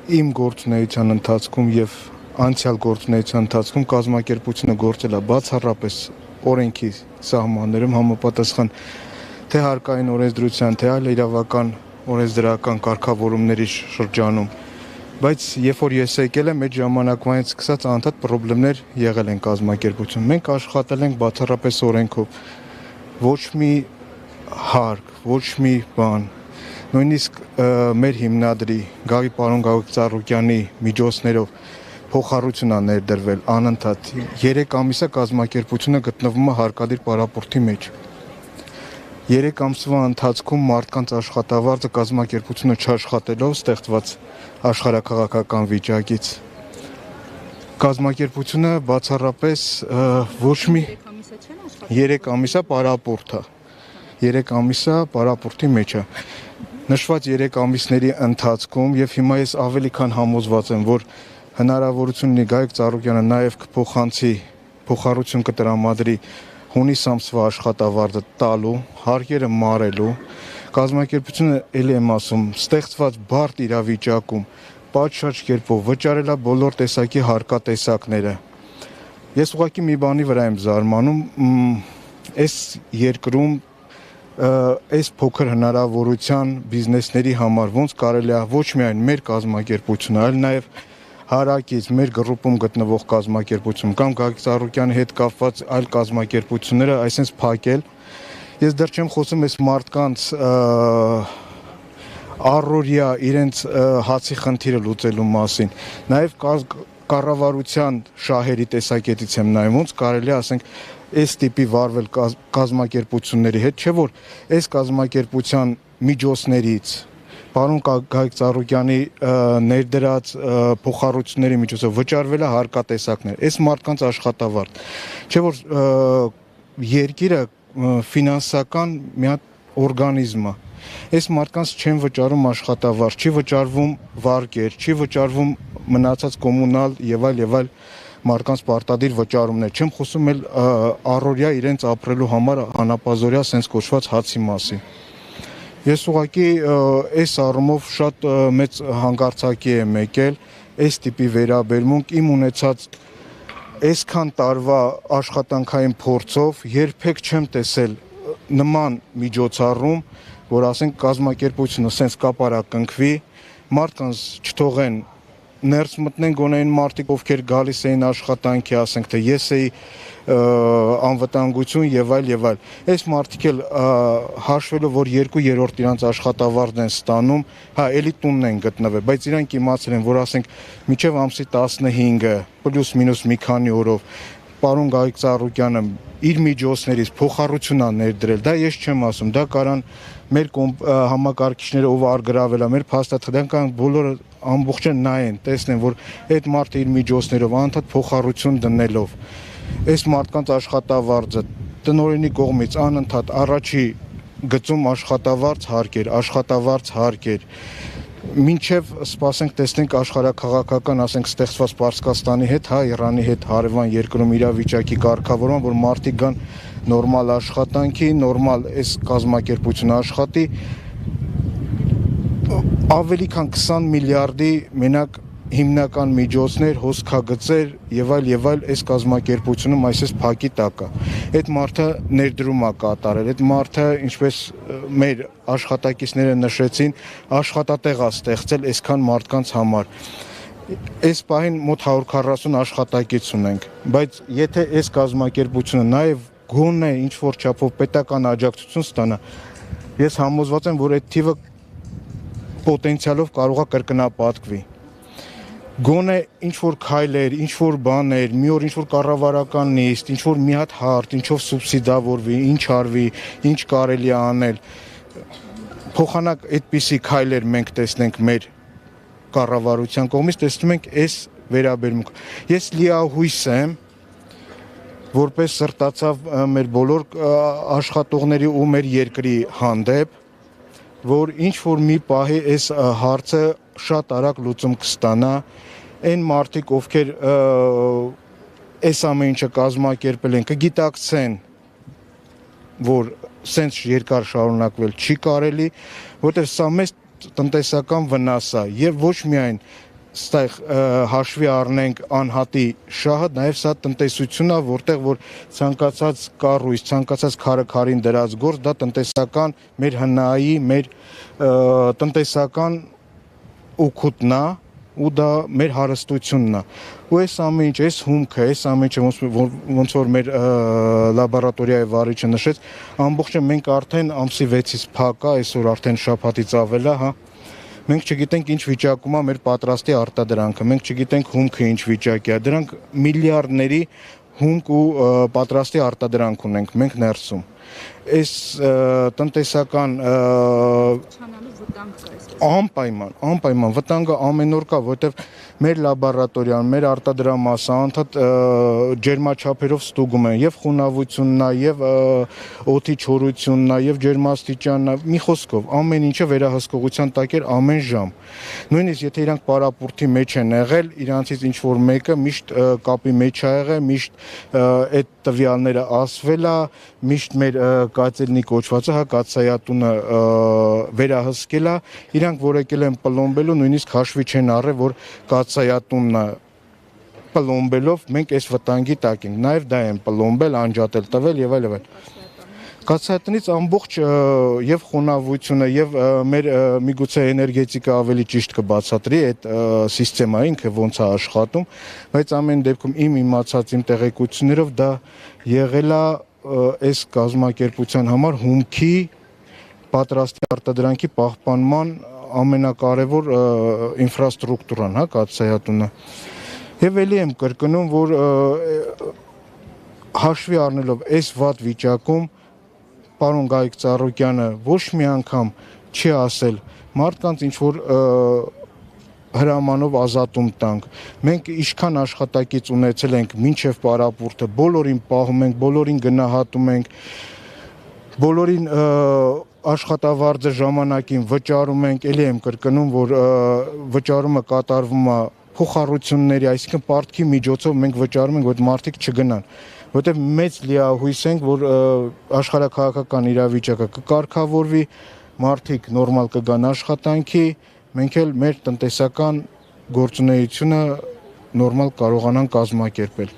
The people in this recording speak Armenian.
իմ գործունեության ընթացքում եւ անցյալ գործունեության ընթացքում կազմակերպությունը գործել է բացառապես օրենքի սահմաններում համապատասխան թե հարկային օրենսդրության, թե այլ իրավական օրենսդրական կարգավորումների շրջանում, բայց երբ որ ես եկել եմ, այդ ժամանակվանից սկսած անդադ խնդիրներ եղել են կազմակերպությունում։ Մենք աշխատել ենք բացառապես օրենքով, ոչ մի հարկ, ոչ մի բան, նույնիսկ մեր հիմնադրի պարոն Գագիկ Ծառուկյանի միջոցներով փոխառություն է ներդրվել անընդհատ 3 ամիսա կազմակերպությունը գտնվում է հարկադիր պարապորտի մեջ։ 3 ամսվա ընթացքում մարդկանց աշխատավարձը կազմակերպությունը չաշխատելով ստեղծված աշխարհակաղակական վիճակից կազմակերպությունը բացառապես ոչ մի 3 ամիսա պարապորտ է։ 3 ամիսա պարապորտի մեջ է։ Նշված 3 ամիսների ընթացքում եւ հիմա ես ավելի քան համոզված եմ, որ հնարավորություն ունի Գագիկ Ծառուկյանը նաեւ կփոխանցի փոխառություն կտրամադրի հունիս ամսվա աշխատավարձը տալու, հարկերը մարելու, կազմակերպությունը ելի եմ ասում, ստեղծված բարդ իրավիճակում պատշաճ կերպով վճարելա բոլոր տեսակի հարկատեսակները։ Ես ուղղակի մի բանի վրա եմ զարմանում, այս երկրում այս փոքր հնարավորության բիզնեսների համար ոնց կարելի է ոչ միայն մեր կազմակերպությունը, այլ նաև հարակից մեր գրուպում գտնվող կազմակերպություն կամ Գագիկ Ծառուկյանի հետ կապված այլ կազմակերպությունները այսպես փակել։ Ես դեռ չեմ խոսում այս մարդկանց առօրյա իրենց հացի խնդիրը լուծելու մասին։ Նաև կառավարության շահերի տեսակետից եմ նայում, ոնց կարելի է ասենք այս տիպի վարվել կազմակերպությունների հետ, չէ՞ որ այս կազմակերպության միջոցներից պարոն Գագիկ Ծառուկյանի ներդրած փոխառությունների միջոցով վճարվել է հարկատեսակներ, այս մարդկանց աշխատավարձ, չէ՞ որ երկիրը ֆինանսական մի հատ օրգանիզմ է, այս մարդկանց չեն վճարում աշխատավարձ, չի վճարվում վարկեր, չի վճարվում մնացած կոմունալ եւ այլ մարդկանց պարտադիր վճարումներ, չեմ խոսում էլ առօրյա իրենց ապրելու համար անապազորյա sense կոչված հացի մասին։ Ես ուղղակի այս առումով շատ մեծ հանգարցակի եմ եկել այս տիպի վերաբերմունք իմ ունեցած այսքան տարվա աշխատանքային փորձով երբեք չեմ տեսել նման միջոցառում, որ ասենք կազմակերպությունը sense կապարակնքվի, մարդկանց չթողեն ներս մտնեն գոնե այն մարդիկ, ովքեր գալիս էին աշխատանքի, ասենք թե ես էի անվտանգություն եւ այլ։ Այս մարդիկ էլ հաշվելով, որ 2/3 իրանց աշխատավարձն են ստանում, հա, էլի տունն են գտնվել, բայց իրանք իմացել են, որ ասենք մինչեւ ամսի 15-ը պլյուս մինուս մի քանի օրով պարոն Գագիկ Ծառուկյանը իր միջոցներից փոխառություն է ներդրել, դա ես չեմ ասում, դա կարան մեր համակարգիչները ով արգրավել է, մեր փաստաթղթերն բոլորը ամբողջը նայեն, տեսնեն, որ այդ մարդը իր միջոցներով անդադ փոխառություն դնելով այս մարդկանց աշխատավարձը տնօրենի կողմից անընդհատ առաջի գծում աշխատավարձ հարկեր, մինչև սպասենք տեսնենք աշխարհակաղակական, ասենք ստեղծված Պարսկաստանի հետ, հա, Իրանի հետ հարևան երկրում իրավիճակի կարգավորման, որ մարդիկ գան նորմալ աշխատանքի, նորմալ այս կազմակերպությունը աշխատի, ավելի քան 20 միլիարդի մենակ հիմնական միջոցներ, հոսքագծեր եւ այլ այս կազմակերպությունում այսպես փակի տակ է։ Այդ մարդը ներդրում է կատարել, այդ մարդը, ինչպես մեր աշխատակիցները նշեցին, աշխատատեղ է ստեղծել այսքան մարդկանց համար։ Այս պահին մոտ 140 աշխատակից ունենք, բայց եթե այս կազմակերպությունը նաեւ գոնե ինչ որ չափով պետական աջակցություն ստանա, ես համոզված եմ, որ այդ թիվը պոտենցիալով կարող է կրկնապատկվի։ Գոնե ինչ որ քայլեր, ինչ որ բաներ, մի օր ինչ որ կառավարական նիստ, ինչ որ մի հատ հարթ, ինչով սուբսիդավորվի, ինչ արվի, ինչ կարելի է անել։ Փոխանակ այդպիսի քայլեր մենք տեսնենք մեր կառավարության կողմից, տեսնում ենք այս վերաբերմունք։ Ես լիահույս եմ, որպես սրտացավ մեր բոլոր աշխատողների ու մեր երկրի հանդեպ, որ ինչ որ մի պահի այս հարցը շատ արագ լուծում կստանա, այն մարդիկ, ովքեր այս ամեն ինչը կազմակերպել են, կգիտակցեն, որ սենց երկար շարունակվել չի կարելի, որտեղ սա մեծ տնտեսական վնաս է եւ ոչ միայն ստեղ հաշվի առնենք անհատի շահը, նաև սա տնտեսությունն է, որտեղ որ ցանկացած կառույց, ցանկացած քարը-քարին դրած գործ, դա տնտեսական մեր հնայի, մեր տնտեսական օգուտն է ու դա մեր հարստությունն է։ Ու այս ամեն ինչ, այս հումքը, այս ամեն ինչը ոնց որ մեր լաբորատորիայի վարիչը նշեց, ամբողջը մենք արդեն ամսի 6-ից փակ է, այսօր արդեն շաբաթից ավել է, հա։ Մենք չգիտենք ինչ վիճակում է մեր պատրաստի արտադրանքը, մենք չգիտենք հումքը ինչ վիճակի է, դրանք միլիարդների հումք ու պատրաստի արտադրանք ունենք մենք ներսում։ Այս տնտեսական անպայման վտանգը ամեն օր կա, որովհետև մեր լաբորատորիան, մեր արտադրամասը անդադ ջերմաչափերով ստուգում են եւ խոնավությունն է, եւ օդի չորությունն է, եւ ջերմաստիճանն է, մի խոսքով ամեն ինչը վերահսկողության տակ է ամեն ժամ։ Նույնիսկ եթե իրանք պարապուրտի մեջ են եղել, իրանցից ինչ որ մեկը միշտ կապի մեջ ա եղել, միշտ այդ տվյալները ասվել է, միշտ մեր կացելնի կոչվածը, հա, կացայատունը վերահսկել է, իրանք որ եկել են պլոմբելու, նույնիսկ հաշվի չեն առել, որ կացայատունը պլոմբելով մենք այս վտանգի տակ ենք, նաև դա են պլոմբել, անջատել, տվել եւ այլ։ Կացայատնից ամբողջ եւ խոնավությունը եւ մեր միգուցե էներգետիկա ավելի ճիշտ կբացատրի այդ համակարգը ինքը ոնց է աշխատում, բայց ամեն դեպքում իմ իմացած իմ տեղեկություններով դա եղել է այս կազմակերպության համար հումքի պատրաստի արտադրանքի պահպանման ամենակարևոր ինֆրաստրուկտուրան, հա, կաթսայատունը։ Եվ ելի եմ կրկնում, որ հաշվի առնելով այս վատ վիճակում պարոն Գայիկ Ծառուկյանը ոչ մի անգամ չի ասել մարդկանց ինչ որ հրամանով ազատում տանք։ Մենք ինչքան աշխատակից ունեցել ենք մինչև պարապուրտը, բոլորին պահում ենք, բոլորին գնահատում ենք, բոլորին աշխատավարձը ժամանակին վճարում ենք, ելի եմ կրկնում, որ վճարումը կատարվում է փոխառությունների, այսինքն պարտքի միջոցով մենք վճարում ենք, որ մարդիկ չգնան, որտեղ մեծ լիահույս ենք, որ աշխարհաքաղաքական իրավիճակը կկարգավորվի, մարդիկ նորմալ կգան աշխատանքի, մենք էլ մեր տնտեսական գործունեությունը նորմալ կարողանանք կազմակերպել։